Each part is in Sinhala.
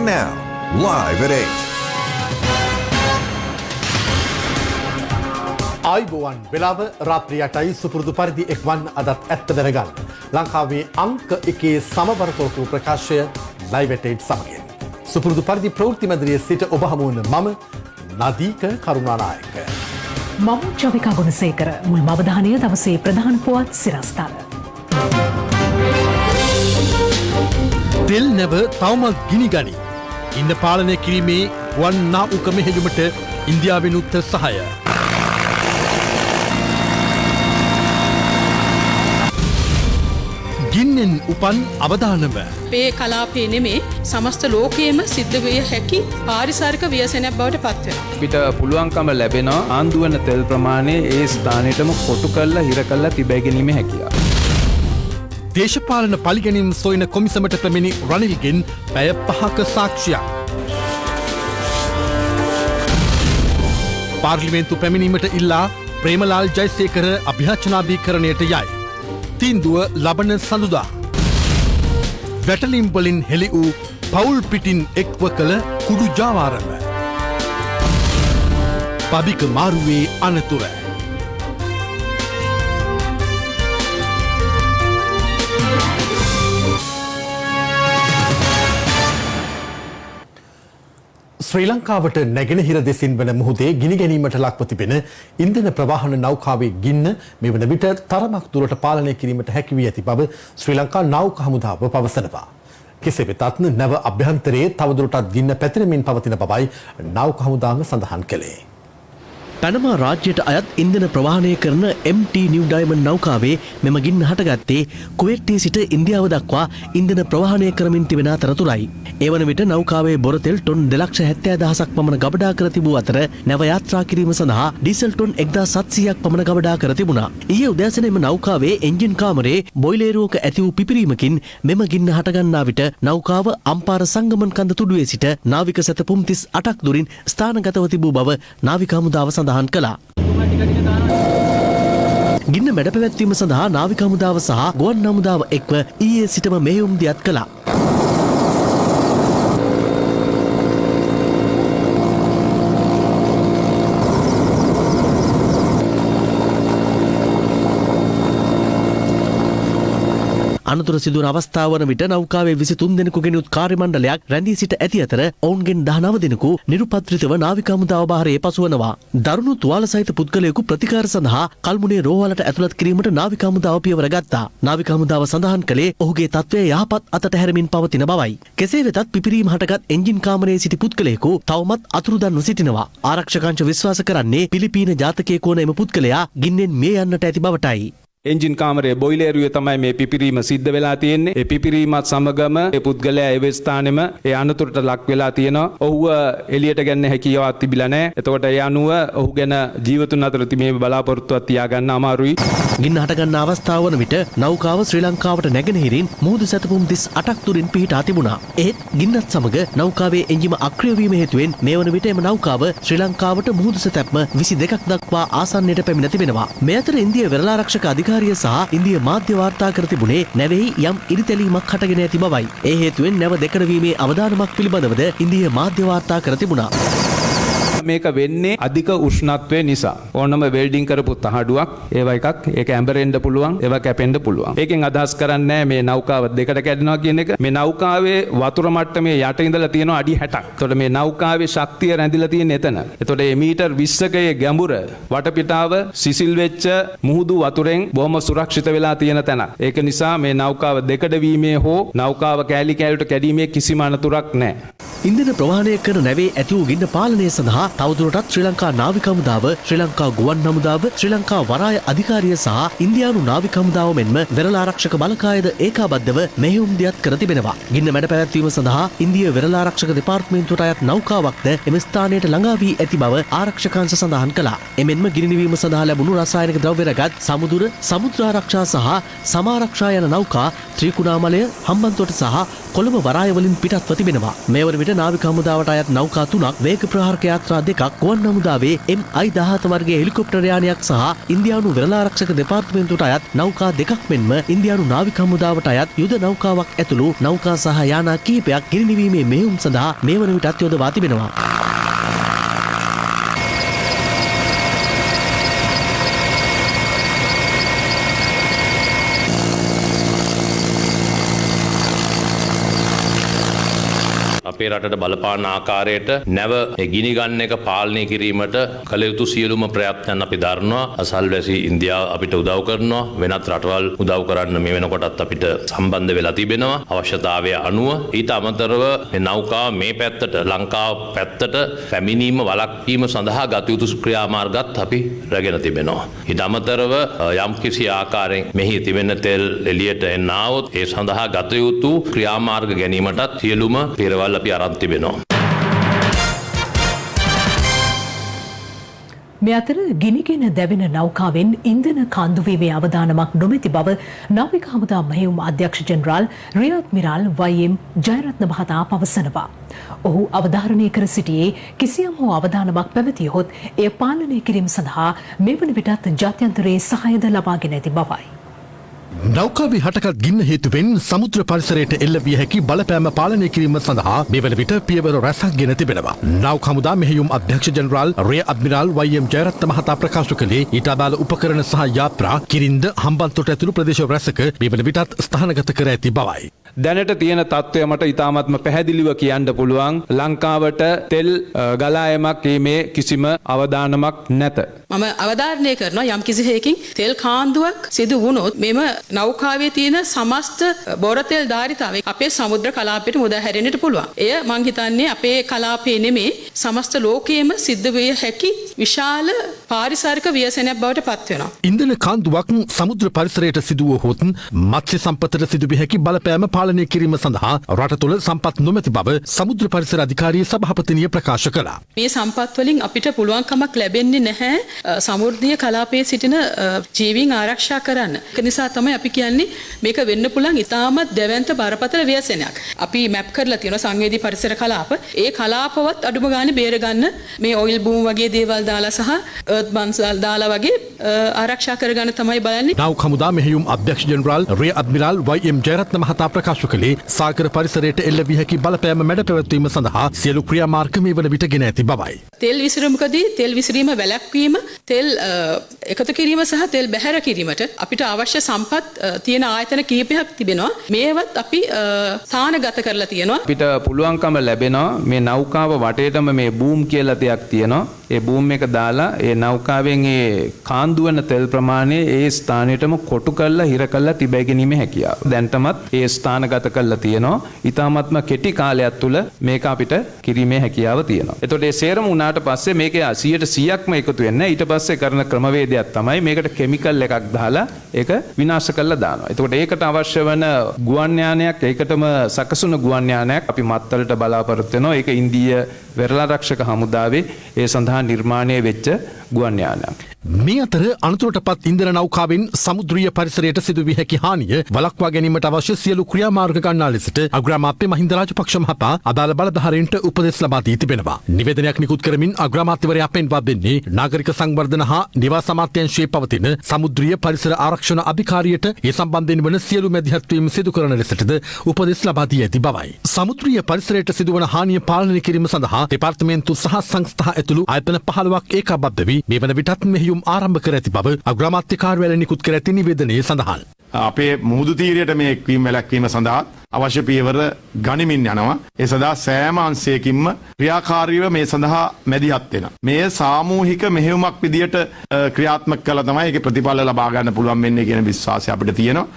now, live at 8. ආයිබෝවන් වෙලාව රාත්‍රී 8යි සුපුරුදු පරිදි එක්වන් අදත් ඇත්ත දැනගන්න. ලංකාවේ අංක 1 සමබර තොරතුරු ප්‍රකාශය ලයිව් එට් 8 සමගින්. සුපුරුදු පරිදි ප්‍රවෘත්ති මැදිරියේ සිට ඔබ හමු වන මම නදීක කරුණානායක. මම ජවිකා ගුණසේකර. මුල්ම අවධානය දවසේ ප්‍රධාන පුවත් සිරස්තල. තෙල් නැව තවමත් ගිනි ගනි. ඉන්න පාලනය කිරීමේ ගුවන් නාවක මෙහෙයුමට ඉන්දියාවෙනුත් සහාය. ගින්නෙන් උපන් අවදානම අපේ කලාපේ නෙමේ සමස්ත ලෝකයේම සිද්ධ විය හැකි පාරිසරික ව්‍යසනයක් බවට පත් වෙනවා. අපිට පුළුවන්කම ලැබෙනවා ආන්දුවන තෙල් ප්‍රමාණය ඒ ස්ථානෙටම කොටු කරලා හිර කරලා තිබෑ ගැනීමේ හැකියාව. දේශපාලන පලිගැනීම් සොයන කොමිසමට පැමිණි රනිල්ගෙන් පැය 5ක සාක්ෂියක්. පාර්ලිමේන්තු පැමිණීමට ඉල්ලා ප්‍රේමලාල් ජයසේකර අභ්‍යාචනාභීකරණයට යයි. තීන්දුව ලබන සඳුදා. වැටලිම් වලින් හෙළි වූ පවුල් පිටින් එක්ව කළ කුඩු ජාවාරම. පබික මාරුවේ අනතුර. ශ්‍රී ලංකාවට නැගෙනහිර දෙසින් වන මුහුදේ ගිනි ගැනීමට ලක්ව තිබෙන ඉන්ධන ප්‍රවාහන නෞකාවේ ගින්න මෙවන විට තරමක් දුරට පාලනය කිරීමට හැකි වී ඇති බව ශ්‍රී ලංකා නෞක හමුදාව පවසනවා. කෙසේ වෙතත් නැව අභ්‍යන්තරයේ තවදුරටත් ගින්න පැතිරෙමින් පවතින බවයි නෞක හමුදාව සඳහන් කළේ. පැනමා රාජ්‍යයට අයත් ඉන්ධන ප්‍රවාහනය කරන MT නිව් ඩයමන්ඩ් නෞකාවේ මෙම ගින්න හටගත්තේ කුවේට්ටේ සිට ඉන්දියාව දක්වා ඉන්ධන ප්‍රවාහනය කරමින් තිබෙන අතරතුරයි. ඒ වන විට නෞකාවේ බොර තෙල් ටොන් 270,000ක් පමණ ගබඩා කර තිබූ අතර නැව යාත්‍රා කිරීම සඳහා ඩීසල් ටොන් 1,700ක් පමණ ගබඩා කර තිබුණා. ඊයේ උදෑසන එම නෞකාවේ එන්ජින් කාමරේ බොයිලරයක ඇති වූ පිපිරීමකින් මෙම ගින්න හටගන්නා විට නෞකාව අම්පාර සංගමන් කන්ද තුඩුවේ සිට නාවික සැතපුම් 38ක් දුරින් ස්ථානගතව තිබූ බව නාවික හමුදාව සඳහන් කළා. ගින්න මැඩ පැවැත්වීම සඳහා නාවික හමුදාව සහ ගුවන් හමුදාව එක්ව ඊයේ සිටම මෙහෙයුම් දියත් කළා. අනතුර සිදුවන අවස්ථාව වන විට නෞකාවේ 23 දෙනෙකුගෙනුත් කාර්ය මණ්ඩලයක් රැඳී සිට ඇති අතර ඔවුන්ගෙන් 19 දෙනෙකු නිරුපද්‍රිතව නාවික හමුදාව බාරයේ පසුවනවා. දරුණු තුවාල සහිත පුද්ගලයෙකු ප්‍රතිකාර සඳහා කල්මුනේ රෝහලට ඇතුළත් කිරීමට නාවික හමුදාව පියවර ගත්තා. නාවික හමුදාව සඳහන් කළේ ඔහුගේ තත්ත්වය යහපත් අතට හැරමින් පවතින බවයි. කෙසේ වෙතත් පිපිරීම හටගත් එන්ජින් කාමරයේ සිටි පුද්ගලයෙකු තවමත් අතුරුදන්ව සිටිනවා. ආරක්ෂකංශ විශ්වාස කරන්නේ පිලිපීන ජාතකයෙකු වන එම පුද්ගලයා ගින්නෙන් මිය යන්නට ඇති බවටයි. එන්ජින් කාමරයේ බොයිලරුවේ තමයි මේ පිපිරීම සිද්ධ වෙලා තියෙන්නේ. ඒ පිපිරීමත් සමගම ඒ පුද්ගලයා ඒ ස්ථානෙම ඒ අනතුරට ලක් වෙලා තියෙනවා. ඔහුව එළියට ගන්න හැකියාවක් තිබිලා නැහැ. එතකොට ඒ අනුව ඔහු ගැන ජීවතුන් අතර මේ බලාපොරොත්තුවක් තියාගන්න අමාරුයි. ගින්න හටගන්න අවස්ථාව වන විට නෞකාව ශ්‍රී ලංකාවට නැගෙනහිරින් මුහුදු සැතපුම් 38ක් දුරින් පිහිටා තිබුණා. ඒත් ගින්නත් සමග නෞකාවේ එන්ජිම අක්‍රිය වීම හේතුවෙන් මේ වන විට එම නෞකාව ශ්‍රී ලංකාවට මුහුදු සැතැප්ම 22ක් දක්වා ආසන්නයට පැමිණ තිබෙනවා. මේ අතර ඉන්දිය වෙරළාරක්ෂක අධිකාරිය සහ ඉන්දිය මාධ්‍ය වාර්තා කර තිබුණේ නැවෙහි යම් ඉරිතැලීමක් හටගෙන ඇති බවයි. ඒ හේතුවෙන් නැව දෙකඩවීමේ අවදානමක් පිළිබඳවද ඉන්දිය මාධ්‍ය වාර්තා කර තිබුණා. මේක වෙන්නේ අධික උෂ්ණත්වය නිසා. ඕනම වෙල්ඩින් කරපු තහඩුවක් ඒව එකක් ඒක ඇඹරෙන්න පුළුවන් ඒව කැපෙන්න පුළුවන්. ඒකෙන් අදහස් කරන්නේ මේ නෞකාව දෙකට කැඩෙනවා කියන එක. මේ නෞකාවේ වතුර මට්ටමේ යට ඉඳලා තියෙනවා අඩි 60ක්. එතකොට මේ නෞකාවේ ශක්තිය රැඳිලා තියෙන්නේ එතන. එතකොට මේ මීටර් 20ක ගැඹුර වටපිටාව සිසිල් වෙච්ච මුහුදු වතුරෙන් බොහොම සුරක්ෂිත වෙලා තියෙන තැන. ඒක නිසා මේ නෞකාව දෙකඩ වීමේ හෝ නෞකාව කෑලි කෑලට කැඩීමේ කිසිම අනතුරක් නැහැ. ඉන්ධන ප්‍රවාහනය කරන නැවේ ඇති වූ ගින්න පාලනය සඳහා තවදුරටත් ශ්‍රී ලංකා නාවික හමුදාව, ශ්‍රී ලංකා ගුවන් හමුදාව, ශ්‍රී ලංකා වරාය අධිකාරිය සහ ඉන්දියානු නාවික හමුදාව මෙන්ම වෙරළ ආරක්ෂක බලකායද ඒකාබද්ධව මෙහෙයුම් දියත් කර තිබෙනවා. ගින්න මැඩ පැවැත්වීම සඳහා ඉන්දිය වෙරළ ආරක්ෂක දෙපාර්තමේන්තුවට අයත් නෞකාවක්ද එම ස්ථානයට ළඟා වී ඇති බව ආරක්ෂකාංශ සඳහන් කළා. එමෙන්ම ගිනි නිවීම සඳහා ලැබුණු රසායනික ද්‍රව්‍ය රැගත් සමුදුර, සමුද්‍ර ආරක්ෂා සහ සමාරක්ෂා යන නෞකා ත්‍රිකුණාමලය, හම්බන්තොට සහ කොළඹ වරාය වලින් පිටත්ව තිබෙනවා. මේ වන විට නාවික හමුදාවට අයත් නෞකා 3ක්, වේග ප්‍රහාරක යාත්‍රා 2ක්, ගුවන් හමුදාවේ MI-17 වර්ගයේ හෙලිකොප්ටර් යානයක් සහ ඉන්දියානු වෙරළාරක්ෂක දෙපාර්තමේන්තුවට අයත් නෞකා 2ක් මෙන්ම ඉන්දියානු නාවික හමුදාවට අයත් යුද නෞකාවක් ඇතුළු නෞකා සහ යානා කිහිපයක් ගිනිනිවීමේ මෙහෙයුම් සඳහා මේ වන විටත් යොදවා තිබෙනවා. අපේ රටට බලපාන ආකාරයට නැව ගිනි ගන්න එක පාලනය කිරීමට කළ යුතු සියලුම ප්‍රයත්නයන් අපි දරනවා. අසල්වැසි ඉන්දියාව අපිට උදව් කරනවා. වෙනත් රටවල් උදව් කරන්න මේ වෙනකොටත් අපිට සම්බන්ධ වෙලා තිබෙනවා අවශ්‍යතාවය අනුව. ඊට අමතරව මේ නෞකාව මේ පැත්තට ලංකාව පැත්තට පැමිණීම වළක්වීම සඳහා ගත යුතු ක්‍රියාමාර්ගත් අපි රැගෙන තිබෙනවා. ඊට අමතරව යම්කිසි ආකාරයෙන් මෙහි තිබෙන තෙල් එළියට එන්නවොත් ඒ සඳහා ගත යුතු ක්‍රියාමාර්ග ගැනීමටත් සියලුම පියවරවල් අපි අරන් තිබෙනවා. මේ අතර ගිනිගෙන දැවෙන නෞකාවෙන් ඉන්ධන කන්දුවීමේ අවදානමක් නොමැති බව නාවික හමුදා මෙහෙයුම් අධ්‍යක්ෂ ජෙනරාල් රියර් ඇඩ්මිරාල් YM ජයරත්න මහතා පවසනවා. ඔහු අවධාරණය කර සිටියේ කිසියම් හෝ අවදානමක් පැවතියහොත් එය පාලනය කිරීම සඳහා මෙවන විටත් ජාත්‍යන්තරයේ සහායද ලබාගෙන ඇති බවයි. නෞකාවේ හටගත් ගින්න හේතුවෙන් සමුද්‍ර පරිසරයට එල්ල විය හැකි බලපෑම පාලනය කිරීම සඳහා මෙවන විට පියවර රැසක් ගෙන තිබෙනවා. නාවික හමුදා මෙහෙයුම් අධ්‍යක්ෂ ජෙනරාල් රියර් ඇඩ්මිරාල් YM ජයරත්න මහතා ප්‍රකාශ කළේ ඊට අදාළ උපකරණ සහ යාත්‍රා කිරින්ද හම්බන්තොට ඇතුළු ප්‍රදේශ රැසක මෙවන විටත් ස්ථානගත කර ඇති බවයි. දැනට තියෙන තත්ත්වය මට ඉතාමත්ම පැහැදිලිව කියන්න පුළුවන්. ලංකාවට තෙල් ගලායමක් මේ කිසිම අවදානමක් නැත. මම අවධාරණය කරනවා යම් කිසි හේකින් තෙල් කාන්දුවක් සිදු වුණොත් මෙම නෞකාවේ තියෙන සමස්ත බොර තෙල් ධාරිතාවය අපේ සමුද්‍ර කලාපයට මුදා හැරෙන්නට පුළුවන්. එය මං හිතන්නේ අපේ කලාපයේ නෙමේ සමස්ත ලෝකයේම සිද්ධ විය හැකි විශාල පාරිසරික ව්‍යසනයක් බවට පත් වෙනවා. ඉන්ධන කාන්දුවක් සමුද්‍ර පරිසරයට සිදුවහොත් මත්ස්‍ය සම්පතට සිදු විය හැකි බලපෑම පාලනය කිරීම සඳහා රට තුළ සම්පත් නොමැති බව සමුද්‍ර පරිසර අධිකාරිය සභාපතිනිය ප්‍රකාශ කළා. මේ සම්පත් වලින් අපිට පුළුවන්කමක් ලැබෙන්නේ නැහැ සමුද්‍රීය කලාපයේ සිටින ජීවීන් ආරක්ෂා කරන්න. ඒක නිසා තමයි අපි කියන්නේ මේක වෙන්න පුළුවන් ඉතාමත් දැවැන්ත බරපතල ව්‍යසනයක්. අපි මැප් කරලා තියෙනවා සංවේදී පරිසර කලාප. ඒ කලාපවත් අඩුම ගානේ බේර ගන්න මේ ඔයිල් බූම් වගේ දේවල් දාලා සහ අර්ත් බම්ස් දාලා වගේ ආරක්ෂා කරගන්න තමයි බලන්නේ. නාවික හමුදා මෙහෙයුම් අධ්‍යක්ෂ ජෙනරාල් රියර් ඇඩ්මිරාල් YM ජයරත්න මහතා ප්‍රකාශ කළේ සාගර පරිසරයට එල්ල විය හැකි බලපෑම මැඩ පැවැත්වීම සඳහා සියලු ක්‍රියාමාර්ග මේ වන විට ගෙන ඇති බවයි. තෙල් විසිරීමකදී තෙල් විසිරීම වැළැක්වීම, තෙල් එකතු කිරීම සහ තෙල් බැහැර කිරීමට අපිට අවශ්‍ය සම්පත් තියෙන ආයතන කිහිපයක් තිබෙනවා. මේවත් අපි තානගත කරලා තියෙනවා. අපිට පුළුවන්කම ලැබෙනවා මේ නෞකාව වටේටම මේ බූම් කියලා දෙයක් තියෙනවා. ඒ බූම් එක දාලා ඒ නෞකාවෙන් ඒ කාන්දු වන තෙල් ප්‍රමාණය ඒ ස්ථානයටම කොටු කරලා හිර කරලා තිබෑ ගැනීමේ හැකියාව. දැන්ටමත් ඒ ස්ථානගත කරලා තියෙනවා. ඊටාත්ම කෙටි කාලයක් තුල මේක අපිට කිරීමේ හැකියාව තියෙනවා. එතකොට ඒ සේරම උනාට පස්සේ මේකේ 100%ක්ම එකතු වෙන්නේ. ඊට පස්සේ කරන ක්‍රමවේදයක් තමයි මේකට කෙමිකල් එකක් දාලා ඒක විනාශ කරලා දානවා. එතකොට ඒකට අවශ්‍ය වෙන ගුවන් යානයක්, ඒකටම සකසුණු ගුවන් යානයක් අපි මත්තලට බලාපොරොත්තු වෙනවා. ඒක ඉන්දීය වෙරළාරක්ෂක හමුදාවේ ඒ සඳහා නිර්මාණය වෙච්ච ගුවන් යානයක්. මේ අතර අනතුරටපත් ඉන්ධන නෞකාවෙන් සමුද්‍රීය පරිසරයට සිදුවිය හැකි හානිය වළක්වා ගැනීමට අවශ්‍ය සියලු ක්‍රියාමාර්ග ගන්නා ලෙසට අග්‍රාමාත්‍ය මහින්ද රාජපක්ෂ මහතා අදාළ බලධාරීන්ට උපදෙස් ලබා දී තිබෙනවා. නිවේදනයක් නිකුත් කරමින් අග්‍රාමාත්‍යවරයා පෙන්වා දෙන්නේ නාගරික සංවර්ධන හා නිවාස අමාත්‍යාංශයේ පවතින සමුද්‍රීය පරිසර ආරක්ෂණ අධිකාරියට ඒ සම්බන්ධයෙන් වන සියලු මැදිහත් වීම් සිදු කරන ලෙසටද උපදෙස් ලබා දී ඇති බවයි. සමුද්‍රීය පරිසරයට සිදුවන හානිය පාලනය කිරීම සඳහා දෙපාර්තමේන්තු සහ සංස්ථා ඇතුළු ආයතන 15ක් ඒකාබද්ධ වී මේ වන විටත් මෙහෙයුම් ආරම්භ කර ඇති බව අග්‍රාමාත්‍ය කාර්යාලය නිකුත් කර ඇති නිවේදනයේ සඳහන්. අපේ මුහුදු තීරයට මේ එක්වීම වැළැක්වීම සඳහා අවශ්‍ය පියවර ගනිමින් යනවා. ඒ සඳහා සෑම අංශයකින්ම ක්‍රියාකාරීව මේ සඳහා මැදිහත් වෙනවා. මේ සාමූහික මෙහෙයුමක් විදියට ක්‍රියාත්මක කළා තමයි ඒකේ ප්‍රතිඵල ලබා ගන්න පුළුවන් වෙන්නේ කියන විශ්වාසය අපිට තියෙනවා.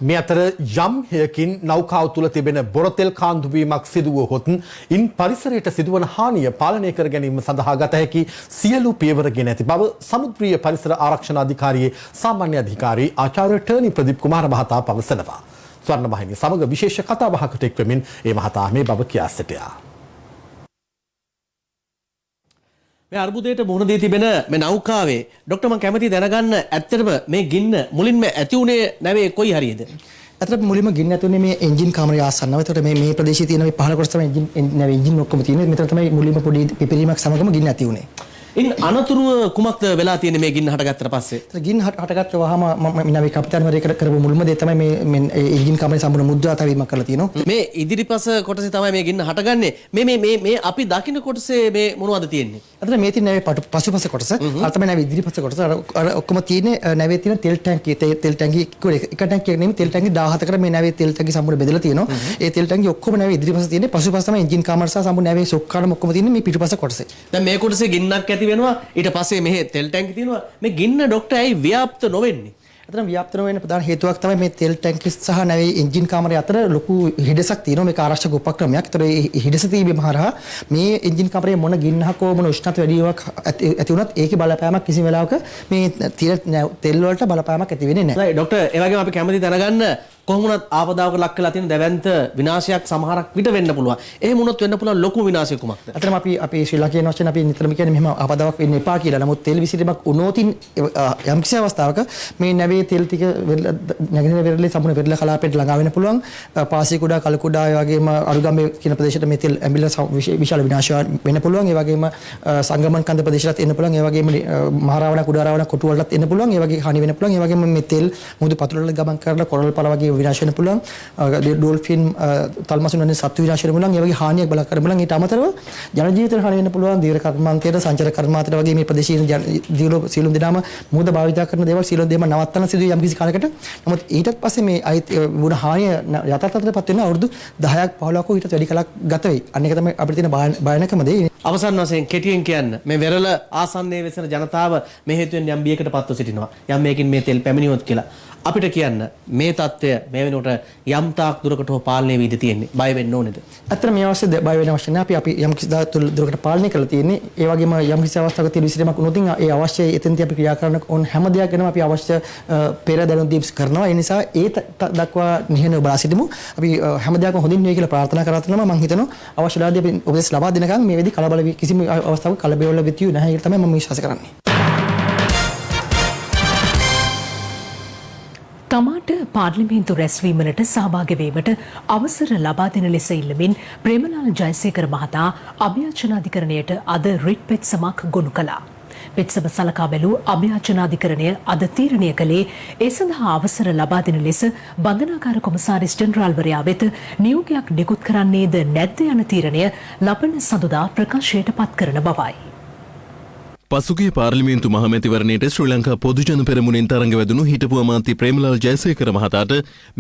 මේ අතර යම් හේයකින් නෞකාව තුළ තිබෙන බොරතෙල් කාන්දුවීමක් සිදුවහොත් ඉන් පරිසරයට සිදුවන හානිය පාලනය කර ගැනීම සඳහා ගත හැකි සියලු පියවර ගෙන ඇති බව සමුද්‍රීය පරිසර ආරක්ෂණ අධිකාරියේ සාමාන්‍ය අධිකාරී ආචාර්ය ටර්නි ප්‍රදීප් කුමාර මහතා පවසනවා. ස්වර්ණවාහිනිය සමග විශේෂ කතාබහකට එක්වෙමින් ඒ මහතා මේ බව කියා සිටියා. මේ අර්බුදයට මුහුණ දී තිබෙන මේ නෞකාවේ ડોක්ටර් මම කැමතියි දැනගන්න ඇත්තටම මේ ගින්න මුලින්ම ඇති උනේ නැවේ කොයි හරියද? අතට මුලින්ම ගින්න ඇතුනේ මේ එන්ජින් කාමරය ආසන්නව. ඒතකොට මේ ප්‍රදේශයේ තියෙන මේ පහළ කොටස තමයි එන්ජින් ඔක්කොම තියෙන්නේ. මෙතන තමයි මුලින්ම පොඩි පිපිරීමක් සමගම ගින්න ඇති වුනේ. ඉන් අනතුරුව කුමක්ද වෙලා තියෙන්නේ මේ ගින්න හටගත්තට පස්සේ? ගින්න හටගත්ත වහම මම නවී කප්තාන්වරයෙක් කරපු මුල්ම දේ තමයි මේ එන්ජින් කාමරේ සම්පූර්ණ මුද්‍රා තැවීමක් කරලා තියෙනවා. මේ ඉදිරිපස කොටසේ තමයි මේ ගින්න හටගන්නේ. මේ අපි දකින්න කොටසේ මේ මොනවද තියෙන්නේ? අතන මේ තියෙන නැවේ පසුපස කොටස. අර තමයි නැවේ ඉදිරිපස කොටස. අර ඔක්කොම තියෙන්නේ නැවේ තියෙන තෙල් ටැංකිය. තෙල් ටැංකිය එක ටැංකියක් නෙමෙයි තෙල් ටැංකි 17කට මේ නැවේ තෙල් ටැංකි සම්පූර්ණ බෙදලා තියෙනවා. ඒ තෙල් ටැංකි ඔක්කොම නැවේ ඉදිරිපස තියෙන්නේ. පසුපස තමයි එන්ජින් කාමර සහ සම්පූර්ණ නැවේ සොක්කාරම ඔක්කොම තියෙන්නේ මේ පිටුපස කොටසේ. දැන් මේ කොටසේ ගින්නක් ඇති වෙනවා. ඊට පස්සේ මෙහි තෙල් ටැංකි තියෙනවා. මේ ගින්න ડોක්ටර් ඇයි ව්‍යාප්ත නොවෙන්නේ? අතන ව්‍යාප්ත නොවෙන ප්‍රධාන හේතුවක් තමයි මේ තෙල් ටැංකි සහ නැවේ එන්ජින් කාමරය අතර ලොකු හිඩසක් තියෙනවා. මේක ආරක්ෂක උපක්‍රමයක්. ඒතර මේ හිඩස තිබීම හරහා මේ එන්ජින් කාමරයේ මොන ගින්නක් හෝ මොන උෂ්ණත්ව වැඩිවක් ඇති වුණත් ඒකේ බලපෑමක් කිසිම වෙලාවක මේ තෙල් වලට බලපෑමක් ඇති වෙන්නේ නැහැ. right ડોක්ටර් ඒ වගේම අපි කැමති දැනගන්න කොහොමුණත් ආපදාවකට ලක් වෙලා තියෙන දැවැන්ත විනාශයක් සමහරක් විට වෙන්න පුළුවන්. එහෙම වුණොත් වෙන්න පුළුවන් ලොකු විනාශයක් කුමක්ද? අතරම අපි ශ්‍රී ලංකාවේ වශයෙන් අපි නිතරම කියන්නේ මෙහෙම ආපදාවක් වෙන්න එපා කියලා. නමුත් තෙල් විසිරීමක් වුණොතින් යම් කිසි අවස්ථාවක මේ නැවේ තෙල් ටික නැගෙනහිර වෙරළේ සම්පූර්ණ වෙරළ කලාපයට ළඟා වෙන්න පුළුවන්. පාසී කුඩා කල කුඩා ඒ වගේම අරුගම්බේ කියන ප්‍රදේශයට මේ තෙල් ඇඹිලා විශාල විනාශයක් වෙන්න පුළුවන්. ඒ වගේම සංගමන් කන්ද ප්‍රදේශයටත් එන්න පුළුවන්. ඒ වගේම මහරාවණ කුඩා රාවණ කොටු වලටත් එන්න පුළුවන්. ඒ වගේ හානි වෙන්න පුළුවන්. ඒ වගේම මේ තෙල් මුහුදු පතුල වල ගමන් කරලා කොරල් පල වගේ විනාශ වෙන්න පුළුවන්. ඩෝල්ෆින් තල්මසුන් වගේ සත්තු විනාශ වෙන්න පුළුවන්. ඒ වගේ හානියක් බල කරන්න පුළුවන්. ඊට අමතරව ජන ජීවිතේ හානි වෙන්න පුළුවන්. දීර්ඝ කර්මාන්තයට සංචාර කර්මාන්තයට වගේ මේ ප්‍රදේශයේ දියුණු සීලුම් දිනාම මුහුද භාවිත කරන දේවල් සීලුම් දෙම නවත්තන සිදුවේ යම් කිසි කාලයකට. නමුත් ඊටත් පස්සේ මේ වුණ හානිය යථාර්ථයටපත් වෙන අවුරුදු 10ක් 15ක ඊටත් වැඩි කලක් ගත වෙයි. අන්න ඒක තමයි අපිට තියෙන භයානකම දේ. අවසන් වශයෙන් කෙටියෙන් කියන්න මේ වෙරළ ආසන්නයේ වෙසෙන ජනතාව මේ හේතුවෙන් යම් බියකට පත්ව සිටිනවා. යම් මේකින් මේ තෙල් පැමිණියොත් කියලා. අපිට කියන්න මේ தත්ත්වය මේ වෙනකොට යම් තාක් දුරකට හෝ පාලනය වීද තියෙන්නේ. බය වෙන්න ඕනේද? අතන මේ අවශ්‍ය බය වෙන අවශ්‍ය නැහැ. අපි යම් කිසි දුරකට පාලනය කරලා තියෙන්නේ. ඒ වගේම යම් කිසි අවස්ථාවක තියෙන විසිරීමක් වුණොත් ඒ අවශ්‍ය එතෙන්දී අපි ක්‍රියා කරන ඕන හැම දෙයක් ගැනම අපි අවශ්‍ය පෙර දැනුම් දීප්ස් කරනවා. ඒ නිසා ඒ දක්වා නිහඬව බලා සිටිමු. අපි හැම දෙයක්ම හොඳින් වෙයි කියලා ප්‍රාර්ථනා කරනවා. මම හිතනවා අවශ්‍ය වෙලාවදී අපි උපදෙස් ලබා දෙනකන් මේ වෙදි කලබල කිසිම අවස්ථාවක කලබල වෙති නැහැ කියලා තමයි මම විශ්වාස කරන්නේ. තමාට පාර්ලිමේන්තු රැස්වීමට සහභාගී වීමට අවසර ලබා දෙන ලෙස ඉල්ලමින් ප්‍රේමලාල් ජයසේකර මහතා අභියාචනාධිකරණයට අද රිට් පෙත්සමක් ගොනු කළා. පෙත්සම සලකා බැලූ අභියාචනාධිකරණය අද තීරණය කළේ ඒ සඳහා අවසර ලබා දෙන ලෙස බන්ධනාගාර කොමසාරිස් ජෙනරාල්වරයා වෙත නියෝගයක් නිකුත් කරන්නේද නැද්ද යන තීරණය ලබන සඳුදා ප්‍රකාශයට පත් කරන බවයි. පසුගිය පාර්ලිමේන්තු මහමැතිවරණයට ශ්‍රී ලංකා පොදුජන පෙරමුණෙන් තරඟ වැදුණු හිටපු අමාත්‍ය ප්‍රේමලාල් ජයසේකර මහතාට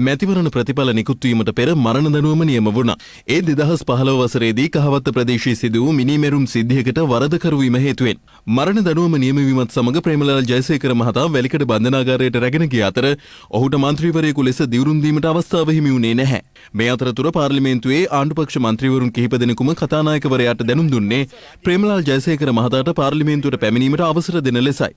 මැතිවරණ ප්‍රතිඵල නිකුත් වීමට පෙර මරණ දඬුවම නියම වුණා. ඒ 2015 වසරේදී කහවත්ත ප්‍රදේශයේ සිදු වූ මිනිමෙරුම් සිද්ධියකට වරදකරු වීම හේතුවෙන් මරණ දඬුවම නියම වීමත් සමග ප්‍රේමලාල් ජයසේකර මහතා වැලිකඩ බන්ධනාගාරයට රැගෙන ගිය අතර ඔහුට මන්ත්‍රීවරයෙකු ලෙස දිවුරුම් දීමට අවස්ථාව හිමි වුණේ නැහැ. මේ අතරතුර පාර්ලිමේන්තුවේ ආණ්ඩුපක්ෂ මන්ත්‍රීවරුන් කිහිප දෙනෙකුම කතානායකවරයාට දැනුම් දුන්නේ ප්‍රේමලාල් ජයසේකර මහතාට පාර්ලිමේන්තුවට පැමිණීමට අවසර දෙන ලෙසයි.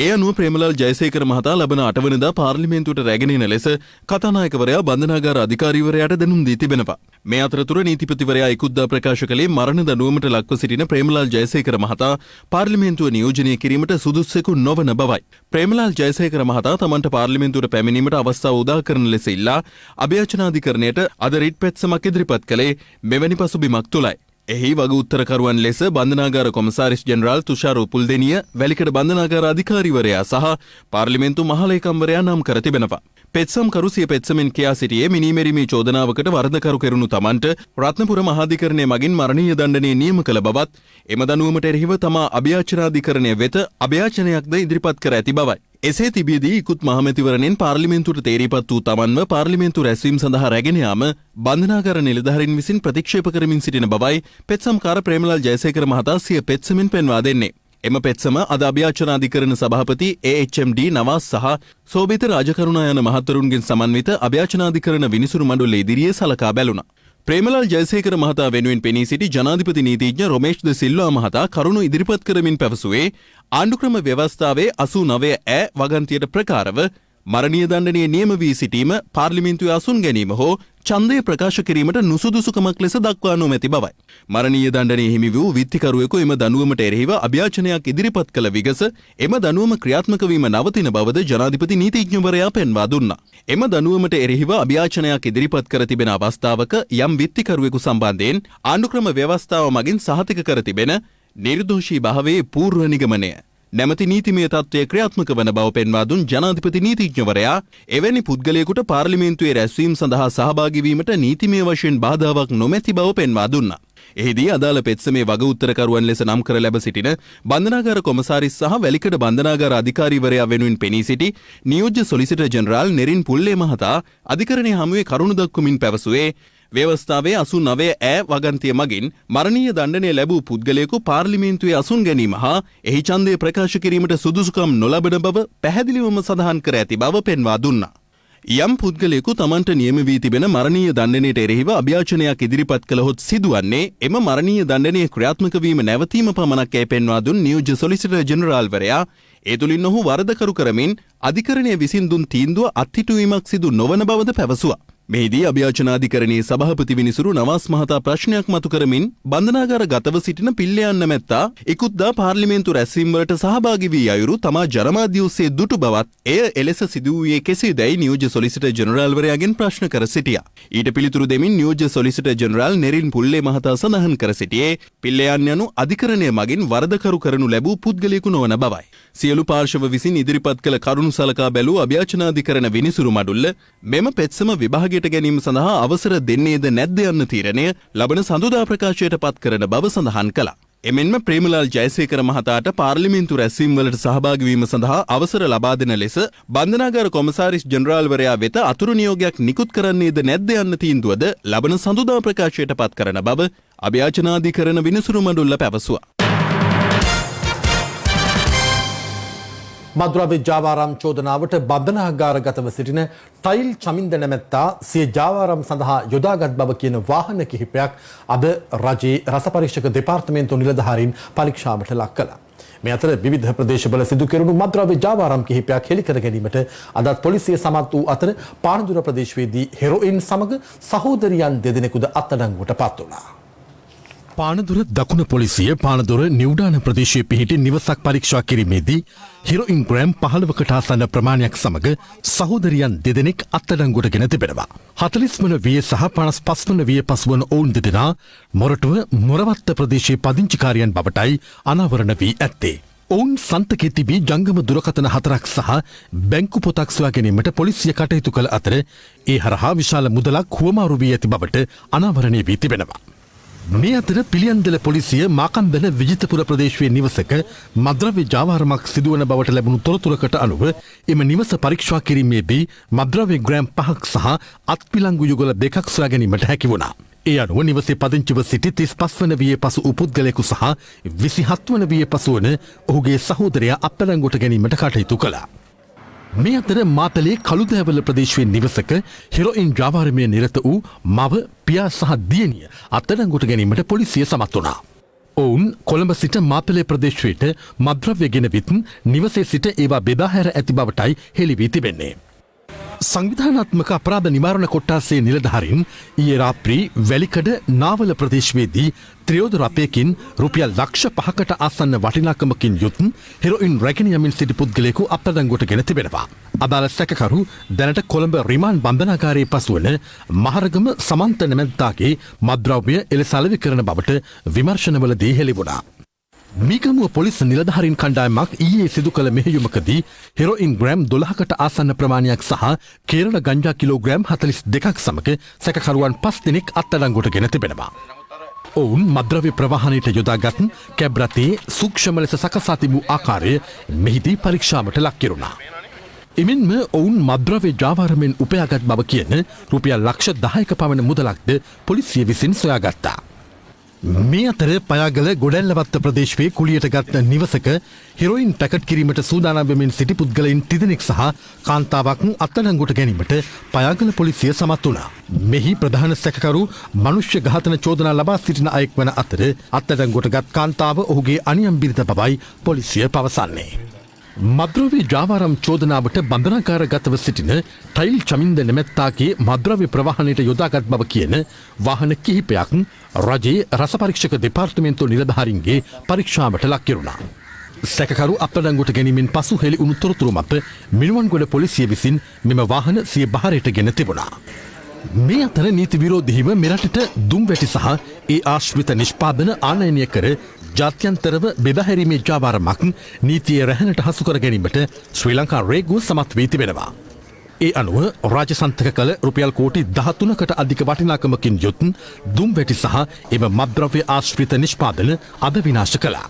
ඒ අනුව ප්‍රේමලාල් ජයසේකර මහතා ලබන 8 වෙනිදා පාර්ලිමේන්තුවට රැගෙන එන ලෙස කතානායකවරයා බන්ධනාගාර අධිකාරීවරයාට දැනුම් දී තිබෙනවා. මේ අතරතුර නීතිපතිවරයා ඉකුත්දා ප්‍රකාශ කළේ මරණ දඬුවමට ලක්ව සිටින ප්‍රේමලාල් ජයසේකර මහතා පාර්ලිමේන්තුව නියෝජනය කිරීමට සුදුස්සෙකු නොවන බවයි. ප්‍රේමලාල් ජයසේකර මහතා තමන්ට පාර්ලිමේන්තුවට පැමිණීමට අවස්ථාව උදා කරන ලෙස ඉල්ලා අභියාචනාධිකරණයට අද රිට් පෙත්සමක් ඉදිරිපත් කළේ මෙවැනි පසුබිමක් තුලයි. එහි වග උත්තරකරුවන් ලෙස බන්ධනාගාර කොමසාරිස් ජෙනරාල් තුෂාර උපුල්දෙනිය, වැලිකඩ බන්ධනාගාර අධිකාරීවරයා සහ පාර්ලිමේන්තු මහලේකම්වරයා නම් කර තිබෙනවා. පෙත්සම්කරු සිය පෙත්සමෙන් කියා සිටියේ මිනීමෙරීමේ චෝදනාවකට වරදකරු කෙරුණු තමන්ට රත්නපුර මහාධිකරණය මගින් මරණීය දණ්ඩනය නියම කළ බවත් එම දනුවමට එරෙහිව තමා අභියාචනාධිකරණය වෙත අභියාචනයක්ද ඉදිරිපත් කර ඇති බවයි. එසේ තිබියදී ඉකුත් මහමැතිවරණයෙන් පාර්ලිමේන්තුවට තේරීපත් වූ තමන්ව පාර්ලිමේන්තු රැස්වීම සඳහා රැගෙන යාම බන්ධනාගාර නිලධාරීන් විසින් ප්‍රතික්ෂේප කරමින් සිටින බවයි පෙත්සම්කාර ප්‍රේමලාල් ජයසේකර මහතා සිය පෙත්සමෙන් පෙන්වා දෙන්නේ. එම පෙත්සම අද අභියාචනාධිකරණ සභාපති AHMD නවාස් සහ සෝබිත රාජකරුණා යන මහත්වරුන්ගෙන් සමන්විත අභියාචනාධිකරණ විනිසුරු මණ්ඩලය ඉදිරියේ සලකා බැලුණා. ප්‍රේමලාල් ජයසේකර මහතා වෙනුවෙන් පෙනී සිටි ජනාධිපති නීතිඥ රොමේෂ් ද සිල්වා මහතා කරුණු ඉදිරිපත් කරමින් පැවසුවේ ආණ්ඩුක්‍රම ව්‍යවස්ථාවේ 89 ඈ වගන්තියට ප්‍රකාරව මරණීය දණ්ඩනය නියම වී සිටීම, පාර්ලිමේන්තුවේ අසුන් ගැනීම හෝ ඡන්දය ප්‍රකාශ කිරීමට නුසුදුසුකමක් ලෙස දක්වා නොමැති බවයි. මරණීය දණ්ඩනය හිමි වූ විත්තිකරුවෙකු එම දඬුවමට එරෙහිව අභ්‍යාචනයක් ඉදිරිපත් කළ විගස එම දඬුවම ක්‍රියාත්මක වීම නවතින බවද ජනාධිපති නීතිඥවරයා පෙන්වා දුන්නා. එම දඬුවමට එරෙහිව අභ්‍යාචනයක් ඉදිරිපත් කර තිබෙන අවස්ථාවක යම් විත්තිකරුවෙකු සම්බන්ධයෙන් ආණ්ඩුක්‍රම ව්‍යවස්ථාව මගින් සහතික කර තිබෙන නිර්දෝෂී භාවයේ පූර්ව නිගමනය නැමැති නීතිමය තත්ත්වය ක්‍රියාත්මක වන බව පෙන්වා දුන් ජනාධිපති නීතිඥවරයා එවැනි පුද්ගලයෙකුට පාර්ලිමේන්තුවේ රැස්වීම සඳහා සහභාගී වීමට නීතිමය වශයෙන් බාධාවක් නොමැති බව පෙන්වා දුන්නා. එහිදී අදාළ පෙත්සමේ වග උත්තරකරුවන් ලෙස නම් කර ලැබ සිටින බන්ධනාගාර කොමසාරිස් සහ වැලිකඩ බන්ධනාගාර අධිකාරීවරයා වෙනුවෙන් පෙනී සිටි නියෝජ්‍ය සොලිසිටර් ජෙනරාල් නෙරින් පුල්ලේ මහතා අධිකරණයේ හමුවේ කරුණු දක්වමින් පැවසුවේ ව්‍යවස්ථාවේ 89 ඈ වගන්තිය මගින් මරණීය දණ්ඩනය ලැබූ පුද්ගලයෙකු පාර්ලිමේන්තුවේ අසුන් ගැනීම හා එහි ඡන්දය ප්‍රකාශ කිරීමට සුදුසුකම් නොලබන බව පැහැදිලිවම සඳහන් කර ඇති බව පෙන්වා දුන්නා. යම් පුද්ගලයෙකු තමන්ට නියම වී තිබෙන මරණීය දණ්ඩනයට එරෙහිව අභ්‍යාචනයක් ඉදිරිපත් කළහොත් සිදුවන්නේ එම මරණීය දණ්ඩනය ක්‍රියාත්මක වීම නැවතීම පමණක් යැයි පෙන්වා දුන් නියෝජ්‍ය සොලිසිටර් ජෙනරාල්වරයා ඒ තුළින් ඔහු වරදකරු කරමින් අධිකරණය විසින් දුන් තීන්දුව අත්හිටුවීමක් සිදු නොවන බවද පැවසුවා. මෙහිදී අභ්‍යාචනාධිකරණයේ සභාපති විනිසුරු නවාස් මහතා ප්‍රශ්නයක් මතු කරමින් බන්ධනාගාර ගතව සිටින පිල්ලයන් නැමැත්තා ඉකුත්දා පාර්ලිමේන්තු රැස්වීම් වලට සහභාගී වී අයුරු තමා ජනමාධ්‍ය ඔස්සේ දුටු බවත් එය එලෙස සිදු වූයේ කෙසේදැයි නියෝජ්‍ය සොලිසිටර් ජෙනරාල්වරයාගෙන් ප්‍රශ්න කර සිටියා. ඊට පිළිතුරු දෙමින් නියෝජ්‍ය සොලිසිටර් ජෙනරාල් නෙරින් පුල්ලේ මහතා සඳහන් කර සිටියේ පිල්ලයන් යනු අධිකරණය මගින් වරදකරු කරනු ලැබූ පුද්ගලයෙකු නොවන බවයි. සියලු පාර්ශව විසින් ඉදිරිපත් කළ කරුණු සලකා බැලූ අභ්‍යාචනාධිකරණ විනිසුරු මඩුල්ල මෙම පෙත්සම විභාගයට ගැනීම සඳහා අවසර දෙන්නේද නැද්ද යන්න තීරණය ලබන සඳුදා ප්‍රකාශයට පත් කරන බව සඳහන් කළා. එමෙන්ම ප්‍රේමලාල් ජයසේකර මහතාට පාර්ලිමේන්තු රැස්වීම් වලට සහභාගී වීම සඳහා අවසර ලබා දෙන ලෙස බන්ධනාගාර කොමසාරිස් ජෙනරාල්වරයා වෙත අතුරු නියෝගයක් නිකුත් කරන්නේද නැද්ද යන්න තීන්දුවද ලබන සඳුදා ප්‍රකාශයට පත් කරන බව අභ්‍යාචනාධිකරණ විනිසුරු මඩුල්ල පැවසුවා. මද්‍රව්‍ය ජාවාරම් චෝදනාවට බන්ධනාගාරගතව සිටින ටයිල් චමින්ද නැමැත්තා සිය ජාවාරම් සඳහා යොදාගත් බව කියන වාහන කිහිපයක් අද රජයේ රස පරීක්ෂක දෙපාර්තමේන්තු නිලධාරීන් පරීක්ෂාවට ලක් කළා. මේ අතර විවිධ ප්‍රදේශවල සිදු කෙරුණු මද්‍රව්‍ය ජාවාරම් කිහිපයක් හෙළි කර ගැනීමට අදත් පොලිසිය සමත් වූ අතර පානදුර ප්‍රදේශයේදී හෙරොයින් සමග සහෝදරියන් දෙදෙනෙකුද අත්අඩංගුවට පත් වුණා. පානදුර දකුණ පොලිසිය පානදුර නිව්ඩාන ප්‍රදේශයේ පිහිටි නිවසක් පරීක්ෂා කිරීමේදී හෙරොයින් ග්‍රෑම් 15කට ආසන්න ප්‍රමාණයක් සමග සහෝදරියන් දෙදෙනෙක් අත්අඩංගුවට ගෙන තිබෙනවා. 40 වන විය සහ 55 වන විය පසුවන ඔවුන් දෙදෙනා මොරටුව මොරවත්ත ප්‍රදේශයේ පදිංචිකාරියන් බවටයි අනාවරණ වී ඇත්තේ. ඔවුන් සන්තකේ තිබී ජංගම දුරකථන 4ක් සහ බැංකු පොතක් සොයා ගැනීමට පොලිසිය කටයුතු කළ අතර ඒ හරහා විශාල මුදලක් හුවමාරු වී ඇති බවට අනාවරණය වී තිබෙනවා. මේ අතර පිළියන්දල පොලිසිය මාකම්බැල විජිතපුර ප්‍රදේශයේ නිවසක මද්‍රව්‍ය ජාවාරමක් සිදුවන බවට ලැබුණු තොරතුරකට අනුව එම නිවස පරීක්ෂා කිරීමේදී මද්‍රව්‍ය ග්‍රෑම් 5ක් සහ අත්පිලංගු යුගල 2ක් සොයා ගැනීමට හැකි වුණා. ඒ අනුව නිවසේ පදිංචිව සිටි 35 වන වියේ පසු උපුද්ගලයෙකු සහ 27 වන වියේ පසු වන ඔහුගේ සහෝදරයා අත්අඩංගුවට ගැනීමට කටයුතු කළා. මේ අතර මාතලේ කළුදෑවල ප්‍රදේශයේ නිවසක හෙරොයින් ජාවාරමය නිරත වූ මව පියා සහ දියණිය අත්අඩංගුවට ගැනීමට පොලිසිය සමත් වුණා. ඔවුන් කොළඹ සිට මාතලේ ප්‍රදේශයට මද්‍රව්‍ය ගෙන විත් නිවසේ සිට ඒවා බෙදා හැර ඇති බවටයි හෙළි වී තිබෙන්නේ. සංවිධානාත්මක අපරාධ නිවාරණ කොට්ටාසේ නිලධාරීන් ඊයේ රාත්‍රී වැලිකඩ නාවල ප්‍රදේශයේදී ත්‍රියෝද රපයකින් රුපියල් ලක්ෂ 5කට ආසන්න වටිනාකමකින් යුත් හෙරොයින් රැගෙන යමින් සිටි පුද්ගලයෙකු අත්අඩංගුවට ගෙන තිබෙනවා. අදාළ සැකකරු දැනට කොළඹ රිමාන්ඩ් බන්ධනාගාරයේ පසුවන මහරගම සමන්ත නැමැත්තාගේ මද්‍රව්‍ය එලෙස අලෙවි කරන බවට විමර්ශනවලදී හෙළි වුණා. මීගමුව පොලිස් නිලධාරීන් කණ්ඩායමක් ඊයේ සිදු කළ මෙහෙයුමකදී හෙරොයින් ග්‍රෑම් 12කට ආසන්න ප්‍රමාණයක් සහ කේරළ ගංජා කිලෝග්‍රෑම් 42ක් සමග සැකකරුවන් 5 දෙනෙක් අත්අඩංගුවට ගෙන තිබෙනවා. ඔවුන් මද්‍රව්‍ය ප්‍රවාහනයට යොදාගත් කැබ් රථයේ සූක්ෂම ලෙස සකසා තිබූ ආකාරය මෙහිදී පරීක්ෂාවට ලක් කෙරුණා. එමෙන්ම ඔවුන් මද්‍රව්‍ය ජාවාරමෙන් උපයාගත් බව කියන රුපියල් ලක්ෂ 10ක පමණ මුදලක්ද පොලිසිය විසින් සොයාගත්තා. මේ අතර පයාගල ගොඩැල්ලවත්ත ප්‍රදේශයේ කුලියට ගත් නිවසක හෙරොයින් පැකට් කිරීමට සූදානම් වෙමින් සිටි පුද්ගලයන් 3 දෙනෙක් සහ කාන්තාවක් අත්අඩංගුවට ගැනීමට පයාගල පොලිසිය සමත් වුණා. මෙහි ප්‍රධාන සැකකරු මනුෂ්‍ය ඝාතන චෝදනා ලබා සිටින අයෙක් වන අතර අත්අඩංගුවට ගත් කාන්තාව ඔහුගේ අනියම් බිරිඳ බවයි පොලිසිය පවසන්නේ. මද්‍රව්‍ය ජාවාරම් චෝදනාවට බන්ධනාකාරගතව සිටින ටයිල් චමින්ද නැමැත්තාගේ මද්‍රව්‍ය ප්‍රවාහනයට යොදාගත් බව කියන වාහන කිහිපයක් රජයේ රස පරීක්ෂක දෙපාර්තමේන්තුව නිලධාරීන්ගේ පරීක්ෂාවට ලක් කෙරුණා. සැකකරු අත්අඩංගුවට ගැනීමෙන් පසු හෙළි වුණු තොරතුරු මත මිනුවන්ගොඩ පොලිසිය විසින් මෙම වාහන සිය බහරයට ගෙන තිබුණා. මේ අතර නීති විරෝධීව මෙරටට දුම්වැටි සහ ඒ ආශ්‍රිත නිෂ්පාදන ආනයනය කර ජාත්‍යන්තරව බෙදහැරීමේ ජාවාරමක් නීතිය රැහැනට හසු කර ගැනීමට ශ්‍රී ලංකා රේගුව සමත් වී තිබෙනවා. ඒ අනුව රාජසන්තක කළ රුපියල් කෝටි 13කට අධික වටිනාකමකින් යුත් දුම්වැටි සහ එම මත්ද්‍රව්‍ය ආශ්‍රිත නිෂ්පාදන අද විනාශ කළා.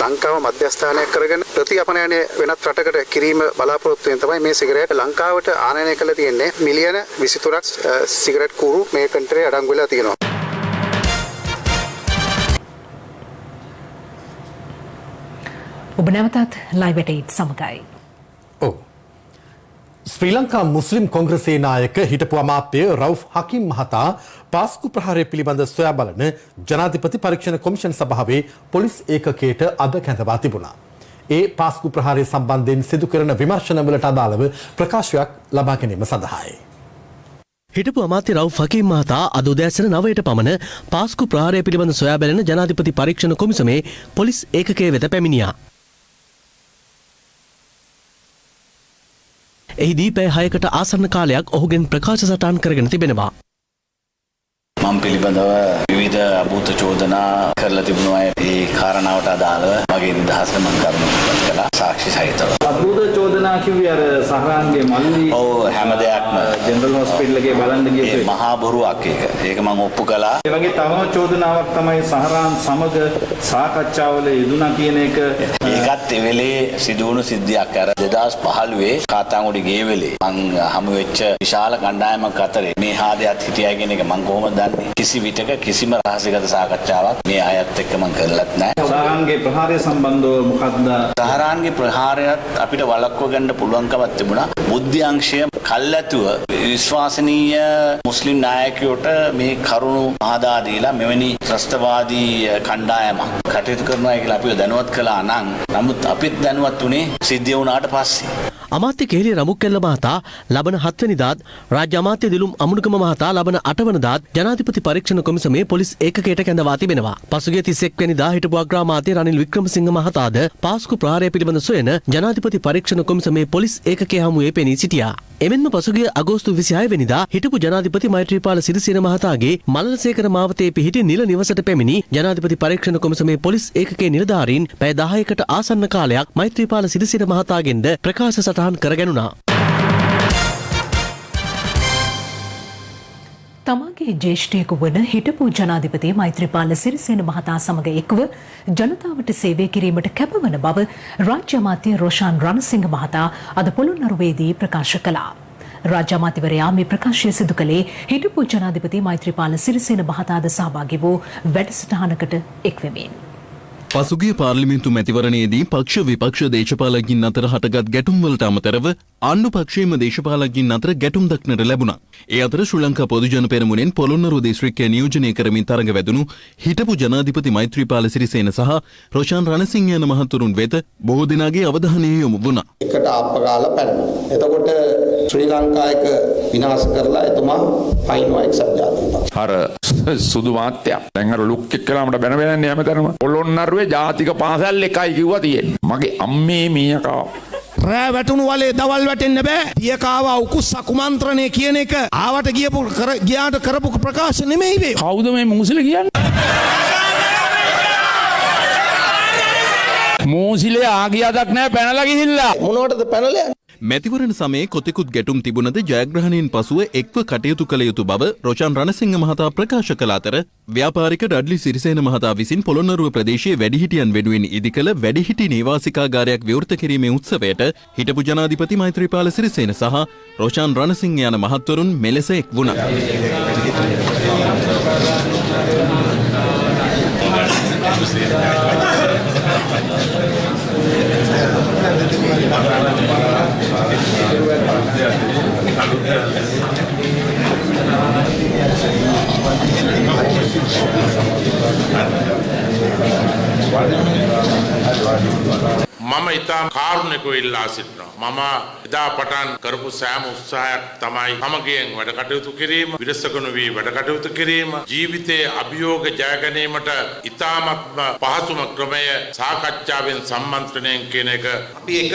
ලංකාව මධ්‍යස්ථානයක් කරගෙන ප්‍රතිඅපනයනය වෙනත් රටකට කිරීම බලාපොරොත්තු වෙන තමයි මේ සිගරට් ලංකාවට ආනයනය කළ තියෙන්නේ මිලියන 23ක් සිගරට් කූරු මේ කන්ට්‍රේ අඩංගු වෙලා තියෙනවා. ඔබ නැවතත් ලයිව් එට් සමගයි. ඔව්. ශ්‍රී ලංකා මුස්ලිම් කොංග්‍රසයේ නායක හිටපු අමාත්‍ය රවුෆ් හකීම් මහතා පාස්කු ප්‍රහාරය පිළිබඳ සොයා බලන ජනාධිපති පරීක්ෂණ කොමිෂන් සභාවේ පොලිස් ඒකකයට අද කැඳවා තිබුණා. ඒ පාස්කු ප්‍රහාරය සම්බන්ධයෙන් සිදු කරන විමර්ශනවලට අදාළව ප්‍රකාශයක් ලබා ගැනීම සඳහායි. හිටපු අමාත්‍ය රවුෆ් හකීම් මහතා අද උදෑසන 9ට පමණ පාස්කු ප්‍රහාරය පිළිබඳ සොයා බැලෙන ජනාධිපති පරීක්ෂණ කොමිසමේ පොලිස් ඒකකයේ වෙත පැමිණියා. එහිදී පැය 6කට ආසන්න කාලයක් ඔහුගෙන් ප්‍රකාශ සටහන් කරගෙන තිබෙනවා. මම පිළිබඳව විවිධ අභූත චෝදනා කරලා තිබුණා. ඒ කාරණාවට අදාළව මගේ නිදහස මම කරුණාපත් කළා සාක්ෂි සහිතව. අභූත චෝදනා කිව්වේ අර සහරාන්ගේ මල්ලි ඔව් හැම දෙයක්ම ජෙනරල් හොස්පිටල් එකේ බලන්න ගියපු මහා බොරුවක් ඒක. ඒක මම ඔප්පු කළා. ඒ වගේ තවම චෝදනාවක් තමයි සහරාන් සමග සාකච්ඡාවල යෙදුණා කියන එක. ඒකත් ඒ වෙලේ සිදුවුණු සිද්ධියක්. අර 2015 කාතාංගුඩි ගේ වෙලේ මං හමු වෙච්ච විශාල කණ්ඩායමක් අතරේ මේ හාදයක් හිටියා කියන එක මං කොහොමද දන්නේ? කිසි විටක කිසිම රහසිගත සාකච්ඡාවක් මේ අයත් එක්ක මම කරලත් නැහැ. සහරාන්ගේ ප්‍රහාරය සම්බන්ධව මොකක්ද? සහරාන්ගේ ප්‍රහාරයත් අපිට වළක්ව ගන්න පුළුවන්කමක් තිබුණා. බුද්ධි අංශය කල්ැතුව විශ්වාසනීය මුස්ලිම් නායකයෝට මේ කරුණු ආදා දීලා මෙවැනි ත්‍රස්තවාදී කණ්ඩායමක් කටයුතු කරනවා කියලා අපිව දැනුවත් කළා නම් නමුත් අපිත් දැනුවත් උනේ සිද්ධිය වුණාට පස්සේ. අමාත්‍ය කෙහෙලි රමුක්කෙල්ල මහතා ලබන 7 වෙනිදාත් රාජ්‍ය අමාත්‍ය දිලුම් අමුණුගම මහතා ලබන 8 වෙනිදාත් ජනාධිපති පරීක්ෂණ කොමිසමේ පොලිස් ඒකකයට කැඳවා තිබෙනවා. පසුගිය 31 වෙනිදා හිටපු අග්‍රාමාත්‍ය රනිල් වික්‍රමසිංහ මහතාද පාස්කු ප්‍රහාරය පිළිබඳ සොයන ජනාධිපති පරීක්ෂණ කොමිසමේ පොලිස් ඒකකයේ හමුවේ පෙනී සිටියා. එමෙන්ම පසුගිය අගෝස්තු 26 වෙනිදා හිටපු ජනාධිපති මෛත්‍රීපාල සිරිසේන මහතාගේ මලලසේකර මාවතේ පිහිටි නිල නිවසට පැමිණි ජනාධිපති පරීක්ෂණ කොමිසමේ පොලිස් ඒකකයේ නිලධාරීන් පැය 10කට ආසන්න කාලයක් මෛත්‍රීපාල සිරිසේන මහතාගෙන්ද ප්‍රකාශ සටහන් කරගැනුණා. තමාගේ ජේෂ්ඨයෙකු වන හිටපු ජනාධිපති මෛත්‍රීපාල සිරිසේන මහතා සමග එක්ව ජනතාවට සේවය කිරීමට කැපවන බව රාජ්‍ය අමාත්‍ය රොෂාන් රණසිංහ මහතා අද පොළොන්නරුවේදී ප්‍රකාශ කළා. රාජ්‍ය අමාත්‍යවරයා මේ ප්‍රකාශය සිදු කළේ හිටපු ජනාධිපති මෛත්‍රීපාල සිරිසේන මහතාද සහභාගී වූ වැඩසටහනකට එක්වෙමින්. පසුගිය පාර්ලිමේන්තු මැතිවරණයේදී පක්ෂ විපක්ෂ දේශපාලකින් අතර හටගත් ගැටුම්වලට අමතරව ආණ්ඩු පක්ෂයේම දේශපාලකින් අතර ගැටුම් දක්නට ලැබුණා. ඒ අතර ශ්‍රී ලංකා පොදුජන පෙරමුණෙන් පොළොන්නරුව දිස්ත්‍රික්කය නියෝජනය කරමින් තරඟ වැදුණු හිටපු ජනාධිපති මෛත්‍රීපාල සිරිසේන සහ රොෂාන් රණසිංහ යන මහතුරුන් වෙත බොහෝ දෙනාගේ අවධානය යොමු වුණා. එකට ආපකාල පැනනවා. එතකොට ශ්‍රී ලංකායක විනාශ කරලා එතුමා පයින්නවා එක්සත් ජාතික පක්ෂ. අර සුදු මාත්‍යා දැන් අර ලුක් එක්කලාමට බැන බැනන්නේ හැමතැනම පොළොන්නරුවේ ජාතික පාසල් එකයි කිව්වා තියෙන්නේ. මගේ අම්මේ මීයකා රෑ වැටුණු වලේ දවල් වැටෙන්න බෑ. පියකාවා උකුස්ස කුමන්ත්‍රණය කියන එක ආවට ගියාට කරපු ප්‍රකාශ නෙමෙයි වේ. කවුද මේ මූසිල කියන්නේ? මූසිලේ ආගියදක් නෑ පැනලා ගිහිල්ලා. මොනවටද පැනලා? මැතිවරණ සමයේ කොතෙකුත් ගැටුම් තිබුණද ජයග්‍රහණයෙන් පසුව එක්ව කටයුතු කළ යුතු බව රොෂාන් රණසිංහ මහතා ප්‍රකාශ කළ අතර ව්‍යාපාරික ඩඩ්ලි සිරිසේන මහතා විසින් පොළොන්නරුව ප්‍රදේශයේ වැඩිහිටියන් වෙනුවෙන් ඉදිකළ වැඩිහිටි නේවාසිකාගාරයක් විවෘත කිරීමේ උත්සවයට හිටපු ජනාධිපති මෛත්‍රීපාල සිරිසේන සහ රොෂාන් රණසිංහ යන මහත්වරුන් මෙලෙස එක් වුණා. මම ඉතාම කාරුණිකව ඉල්ලා සිටිනවා. මම එදා පටන් කරපු සෑම උත්සාහයක් තමයි සමගියෙන් වැඩ කටයුතු කිරීම, විරසකණු වී වැඩ කටයුතු කිරීම, ජීවිතයේ අභියෝග ජය ගැනීමට ඉතාමත්ම පහසුම ක්‍රමය සාකච්ඡාවෙන් සම්මන්ත්‍රණයෙන් කියන එක. අපි එක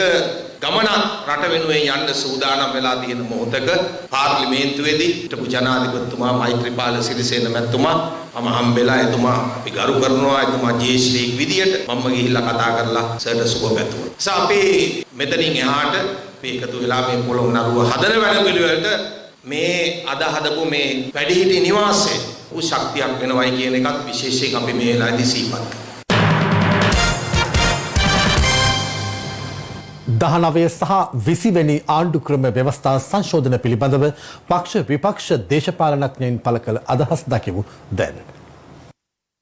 ගමනක් රට වෙනුවෙන් යන්න සූදානම් වෙලා තියෙන මොහොතක පාර්ලිමේන්තුවේදී හිටපු ජනාධිපතිතුමා මෛත්‍රීපාල සිරිසේන මැතිතුමා මම හම්බෙලා එතුමා අපි ගරු කරනවා, එතුමා ජේෂ්ඨයෙක් විදියට මම ගිහිල්ලා කතා කරලා සර්ට සුබ පැතුවා. අපි මෙතනින් එහාට මේ එකතු වෙලා මේ පොළොන්නරුව හදන වැඩ පිළිවෙලට මේ අද හදපු මේ වැඩිහිටි නිවාසය උ ශක්තියක් වෙනවයි කියන එකත් විශේෂයෙන් අපි මේ වෙලාවේදී සිහිපත් කරනවා. 19 සහ 20 වෙනි ආණ්ඩු ක්‍රම ව්‍යවස්ථා සංශෝධන පිළිබඳව පක්ෂ විපක්ෂ දේශපාලනඥයින් පළ කළ අදහස් දකිමු දැන්.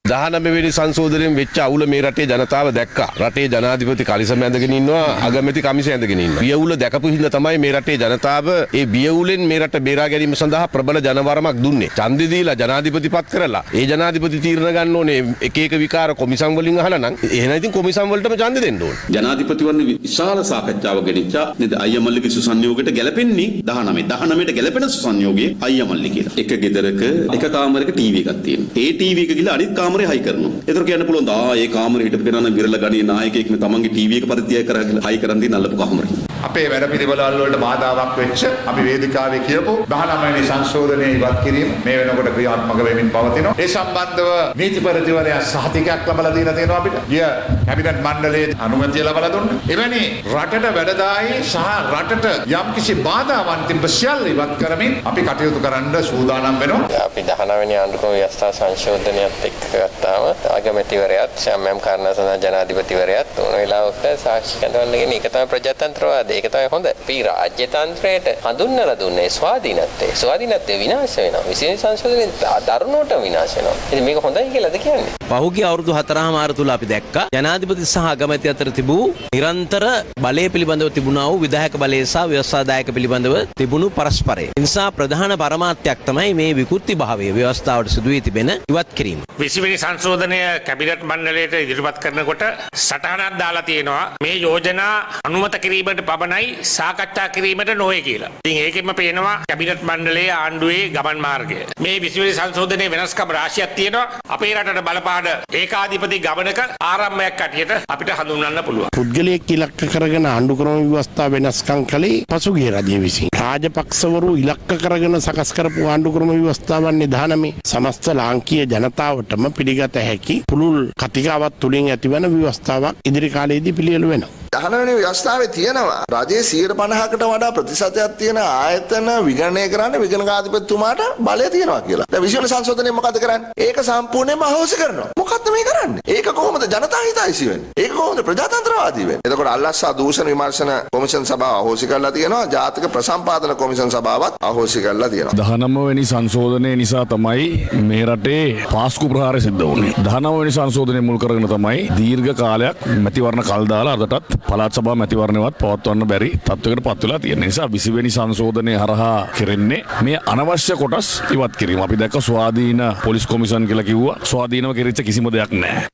19 වෙනි සංශෝධනයෙන් වෙච්ච අවුල මේ රටේ ජනතාව දැක්කා. රටේ ජනාධිපති කලිසම ඇඳගෙන ඉන්නවා, අගමැති කමිස ඇඳගෙන ඉන්නවා. බියවුල දැකපු හින්දා තමයි මේ රටේ ජනතාව ඒ බියවුලෙන් මේ රට බේරා ගැනීම සඳහා ප්‍රබල ජනවරමක් දුන්නේ. ඡන්දෙ දීලා ජනාධිපතිපත් කරලා ඒ ජනාධිපති තීරණ ගන්න ඕනේ එක එක විකාර කොමිසම් වලින් අහලා නම් එහෙනම් ඉතින් කොමිසම් වලටම ඡන්දෙ දෙන්න ඕනේ. ජනාධිපතිවරණ විශාල සාකච්ඡාවක් ගෙනිච්චා. නේද? අයියමල්ලිගේ සුසංයෝගයට ගැලපෙන්නේ 19ට ගැලපෙන සුසංයෝගයේ අයියමල්ලි කියලා. එක ගෙදරක එක කාමරයක ටීවී එකක් තියෙනවා. ඒ ටීවී එක ගිහලා අනිත් කාමරේ හයි කරනවා. ඒතර කියන්න පුළුවන් ඒ කාමරේ හිටපු කෙනා නම් විරල ගණයේ නායකයෙක් නේ තමන්ගේ ටීවී එක පරිත්‍යාග කරලා හයි කරන් තියෙන අල්ලපු කාමරේ. අපේ වැඩ පිළිවෙල වලට බාධාවක් වෙච්ච අපි වේදිකාවේ කියපු 19 වෙනි සංශෝධනය ඉවත් කිරීම මේ වෙනකොට ක්‍රියාත්මක වෙමින් පවතිනවා. ඒ සම්බන්ධව නීතිපතිවරයා සහතිකයක් ලබා දීලා තියෙනවා අපිට. ගිය කැබිනට් මණ්ඩලයේ අනුමැතිය ලබා දුන්නා. එවැනි රටට වැඩදායි සහ රටට යම්කිසි බාධාවන් තිබ්බ සියල්ල ඉවත් කරමින් අපි කටයුතු කරන්න සූදානම් වෙනවා. අපි 19 වෙනි ආණ්ඩුක්‍රම ව්‍යවස්ථා සංශෝධනයත් එක්ක ගත්තාම අගමැතිවරයාත් සම්මම් කාරණා සඳහා ජනාධිපතිවරයාත් ඕන වෙලාවක සාක්ෂි කැඳවන්නගෙන ඒක තමයි ප්‍රජාතන්ත්‍රවාදය. ඒක තමයි හොඳ. අපි රාජ්‍ය තන්ත්‍රයට හඳුන්වලා දුන්නේ ස්වාධීනත්වය. ස්වාධීනත්වය විනාශ වෙනවා. විශේෂ සංශෝධනයෙන් දරුණුවට විනාශ වෙනවා. ඉතින් මේක හොඳයි කියලාද කියන්නේ? පහුගිය අවුරුදු 4මාර තුල අපි දැක්කා ජනාධිපති සහ අගමැති අතර තිබූ නිරන්තර බලය පිළිබඳව තිබුණා වූ විධායක බලය සහ ව්‍යවස්ථාදායක පිළිබඳව තිබුණු පරස්පරය. ඒ නිසා ප්‍රධාන පරමාර්ථයක් තමයි මේ විකෘති භාවය ව්‍යවස්ථාවට සිදුවී තිබෙන ඉවත් කිරීම. 20 වෙනි සංශෝධනය කැබිනට් මණ්ඩලයට ඉදිරිපත් කරනකොට සටහනක් දාලා තියෙනවා මේ යෝජනා අනුමත කිරීමට පමණයි සාකච්ඡා කිරීමට නොවේ කියලා. ඉතින් ඒකෙන්ම පේනවා කැබිනට් මණ්ඩලයේ ආණ්ඩුවේ ගමන් මාර්ගය. මේ 20 වෙනි සංශෝධනයේ වෙනස්කම් රාශියක් තියෙනවා. අපේ රටට බලපාන ඒකාධිපති ගමනක ආරම්භයක් ඇටියට අපිට හඳුන්වන්න පුළුවන්. පුද්ගලයෙක් ඉලක්ක කරගෙන ආණ්ඩුක්‍රම ව්‍යවස්ථා වෙනස්කම් කළේ පසුගිය රජය විසින්. රාජපක්ෂවරු ඉලක්ක කරගෙන සකස් කරපු ආණ්ඩුක්‍රම ව්‍යවස්ථාවන් 19 සමස්ත ලාංකීය ජනතාවටම පිළිගත හැකි පුළුල් කතිකාවත් තුලින් ඇතිවන ව්‍යවස්ථාවක් ඉදිරි කාලයේදී පිළියෙල වෙනවා. 19 වෙනි ව්‍යවස්ථාවේ තියෙනවා රජයේ 150කට වඩා ප්‍රතිශතයක් තියෙන ආයතන විගණනය කරන්න විගණකාධිපතිතුමාට බලය තියෙනවා කියලා. දැන් 20 වෙනි සංශෝධනයේ මොකද කරන්නේ? ඒක සම්පූර්ණයෙන්ම අහෝසි කරනවා. මොකද්ද මේ කරන්නේ? ඒක කොහොමද ජනතා හිතයිසි වෙන්නේ? ඒක කොහොමද ප්‍රජාතන්ත්‍රවාදී වෙන්නේ? එතකොට අල්ලස්සා දූෂණ විමර්ශන කොමිෂන් සභාව අහෝසි කරලා තියෙනවා. ජාතික ප්‍රසම්පාදන කොමිෂන් සභාවත් අහෝසි කරලා තියෙනවා. 19 වෙනි සංශෝධනය නිසා තමයි මේ රටේ පාස්කු ප්‍රහාරය සිද්ධ වුණේ. 19 වෙනි සංශෝධනය මුල් කරගෙන තමයි දීර්ඝ කාලයක් මැතිවරණ කල් දාලා අදටත් පළාත් සභා මැතිවරණයවත් පවත්වන්න බැරි තත්වයකට පත් වෙලා තියෙන නිසා 20 වෙනි සංශෝධනය හරහා කෙරෙන්නේ මේ අනවශ්‍ය කොටස් ඉවත් කිරීම. අපි දැක්ක ස්වාධීන පොලිස් කොමිෂන් කියලා කිව්වා. ස්වාධීනව කෙරෙච්ච කිසිම දෙයක් නැහැ.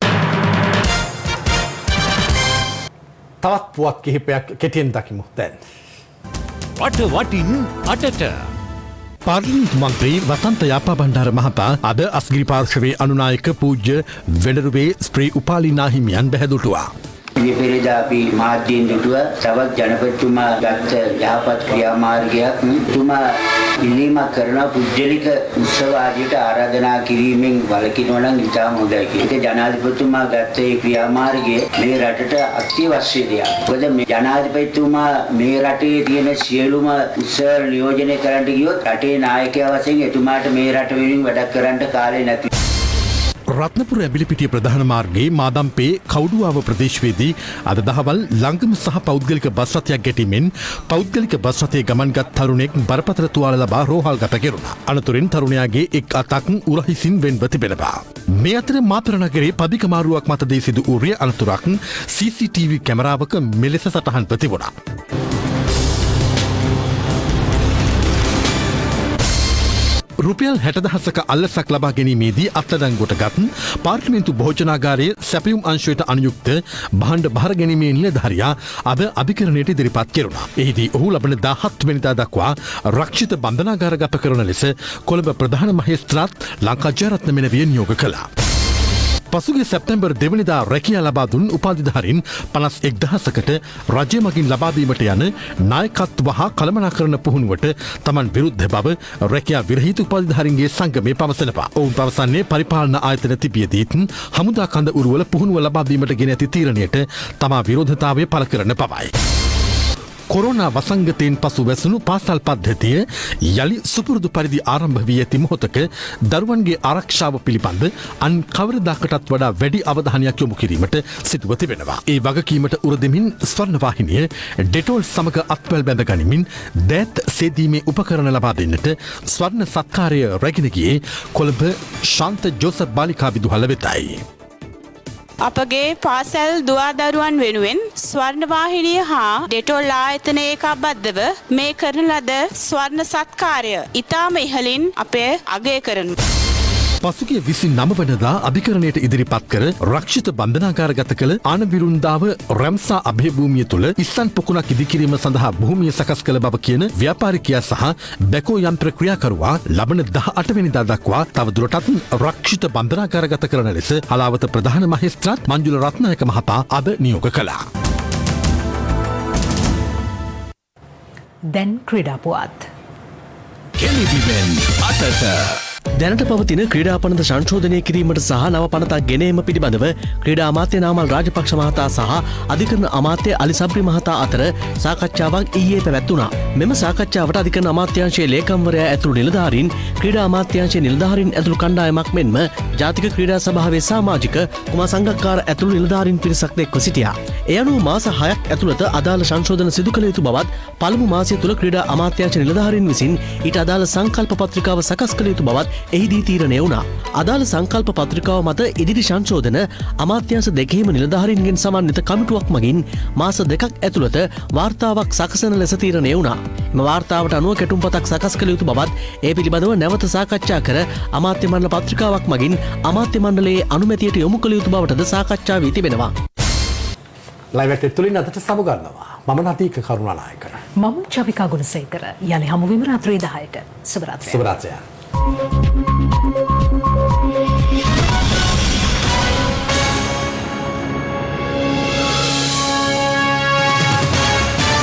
තවත් පුවත් කිහිපයක් කෙටියෙන් දකිමු දැන්. වටින් අටට පාර්ලිමේන්තු මන්ත්‍රී වසන්ත යාපා බණ්ඩාර මහතා අද අස්ගිරි පාර්ශවයේ අනුනායක පූජ්‍ය වෙඩරුවේ ශ්‍රී උපාලි නාහිමියන් බැහැදුටුවා. ඉරිපෙරේදා අපි මාධ්‍යයෙන් දුටුව තවත් ජනපතිතුමා ගත්ත යහපත් ක්‍රියාමාර්ගයක් තුමා ඉල්ලීමක් කරන පුජ්‍යලික උත්සව ආදියට ආරාධනා කිරීමෙන් වළකිනවා නම් ඉතාම හොඳයි කියලා. ඒක ජනාධිපතිතුමා ගත්ත ඒ ක්‍රියාමාර්ගය මේ රටට අත්‍යවශ්‍ය දෙයක්. මොකද මේ ජනාධිපතිතුමා මේ රටේ තියෙන සියලුම උත්සව නියෝජනය කරන්න ගියොත් රටේ නායකයා වශයෙන් එතුමාට මේ රට වෙනුවෙන් වැඩ කරන්න කාලේ නැති. රත්නපුර ඇබිලිපිටිය ප්‍රධාන මාර්ගයේ මාදම්පේ කවුඩුවාව ප්‍රදේශවේදී අද දහවල් ලංගම සහ පෞද්ගලික බස් රථයක් ගැටීමෙන් පෞද්ගලික බස් රථයේ ගමන්ගත් තරුණයෙක් බරපතල තුවාල ලබා රෝහල්ගත කෙරුණා. අනතුරින් තරුණයාගේ එක් අතක් උරහිසින් වෙන්ව තිබෙනවා. මේ අතර මාතර නගරයේ පදිකමාරුවක් මත දී සිදු වූ රිය අනතුරක් CCTV කැමරාවක මෙලෙස සටහන්ව තිබුණා. රුපියල් 60,000ක අල්ලසක් ලබා ගැනීමේදී අත්අඩංගුවට ගත් පාර්ලිමේන්තු භෝජනාගාරයේ සැපයුම් අංශයට අනුයුක්ත භාණ්ඩ බහර ගැනීමේ නිලධාරියා අද අභිකරණයට ඉදිරිපත් කෙරුණා. එහිදී ඔහු ලබන 17 වෙනිදා දක්වා රක්ෂිත බන්ධනාගාරගත කරන ලෙස කොළඹ ප්‍රධාන මහේස්ත්‍රාත් ලංකා ජයරත්න මෙනවිය නියෝග කළා. පසුගිය සැප්තැම්බර් 2 වෙනිදා රැකියා ලබා දුන් උපාධිධාරීන් 51,000කට රජය මගින් ලබා දීමට යන නායකත්ව හා කළමනාකරණ පුහුණුවට තමන් විරුද්ධ බව රැකියා විරහිත උපාධිධාරීන්ගේ සංගමය පවසනවා. ඔවුන් පවසන්නේ පරිපාලන ආයතන තිබියදීත් හමුදා කඳ උරුවල පුහුණුව ලබා දීමට ගෙන ඇති තීරණයට තමා විරෝධතාවය පළ කරන බවයි. කොරෝනා වසංගතයෙන් පසු වැසුණු පාසල් පද්ධතිය යළි සුපුරුදු පරිදි ආරම්භ වී ඇති මොහොතක දරුවන්ගේ ආරක්ෂාව පිළිබඳ අන් කවරදාකටත් වඩා වැඩි අවධානයක් යොමු කිරීමට සිදුව තිබෙනවා. ඒ වගකීමට උරදෙමින් ස්වර්ණවාහිනිය ඩෙටෝල් සමග අත්වැල් බැඳ ගනිමින් දෑත් සේදීමේ උපකරණ ලබා දෙන්නට ස්වර්ණ සත්කාරය රැගෙන ගියේ කොළඹ ශාන්ත ජෝසප් බාලිකා විදුහල වෙතයි. අපගේ පාසැල් දුවාදරුවන් වෙනුවෙන් ස්වර්ණවාහිනිය හා ඩෙටොල් ආයතන ඒකාබද්ධව මේ කරන ලද ස්වර්ණ සත්කාරය ඉතාම ඉහළින් අපේ අගය කරනු. පසුගිය 29 වනදා අභිකරණයට ඉදිරිපත් කර රක්ෂිත බන්ධනාගාරගත කළ ආනවිරුන්දාව රැම්සා අභයභූමිය තුළ ඉස්සන් පොකුණක් ඉදිකිරීම සඳහා භූමිය සකස් කළ බව කියන ව්‍යාපාරිකයා සහ බැකෝ යන්ත්‍ර ක්‍රියාකරුවා ලබන 18 වෙනිදා දක්වා තවදුරටත් රක්ෂිත බන්ධනාගාරගත කරන ලෙස හලාවත ප්‍රධාන මහේස්ත්‍රාත් මංජුල රත්නායක මහතා අද නියෝග කළා. දැන් ක්‍රීඩා පුවත්. කෙලිවිවෙන් අතට දැනට පවතින ක්‍රීඩා පනත සංශෝධනය කිරීමට සහ නව පනතක් ගෙනීම පිළිබඳව ක්‍රීඩා අමාත්‍ය නාමල් රාජපක්ෂ මහතා සහ අධිකරණ අමාත්‍ය අලි සබ්රි මහතා අතර සාකච්ඡාවක් ඊයේ පැවැත්වුණා. මෙම සාකච්ඡාවට අධිකරණ අමාත්‍යාංශයේ ලේකම්වරයා ඇතුළු නිලධාරීන්, ක්‍රීඩා අමාත්‍යාංශයේ නිලධාරීන් ඇතුළු කණ්ඩායමක් මෙන්ම ජාතික ක්‍රීඩා සභාවේ සමාජික කුමා සංඝකාර ඇතුළු නිලධාරීන් පිරිසක් එක්ව සිටියා. ඒ අනුව මාස 6ක් ඇතුළත අදාළ සංශෝධන සිදු කළ යුතු බවත් පළමු මාසය තුළ ක්‍රීඩා අමාත්‍යාංශ නිලධාරීන් විසින් ඊට අදාළ සංකල්ප පත්‍රිකාව සකස් කළ යුතු බවත් එහිදී තීරණය වුණා. අදාළ සංකල්ප පත්‍රිකාව මත ඉදිරි සංශෝධන අමාත්‍යාංශ දෙකේම නිලධාරීන්ගෙන් සමන්විත කමිටුවක් මගින් මාස 2ක් ඇතුළත වාර්තාවක් සකසන ලෙස තීරණය වුණා. මේ වාර්තාවට අනුව කැටුම්පතක් සකස් කළ යුතු බවත් ඒ පිළිබඳව නැවත සාකච්ඡා කර අමාත්‍ය මණ්ඩල පත්‍රිකාවක් මගින් අමාත්‍ය මණ්ඩලයේ අනුමැතියට යොමු කළ යුතු බවටද සාකච්ඡා වී තිබෙනවා. ලයිව් එකත් තුලින් අදට සමුගන්නවා. මම නදීක කරුණානායක. මම චවිකා ගුණසේකර. යලි හමු වෙමු රාත්‍රී 10ට. සුබ රාත්‍රියක්. සුබ රාත්‍රියක්.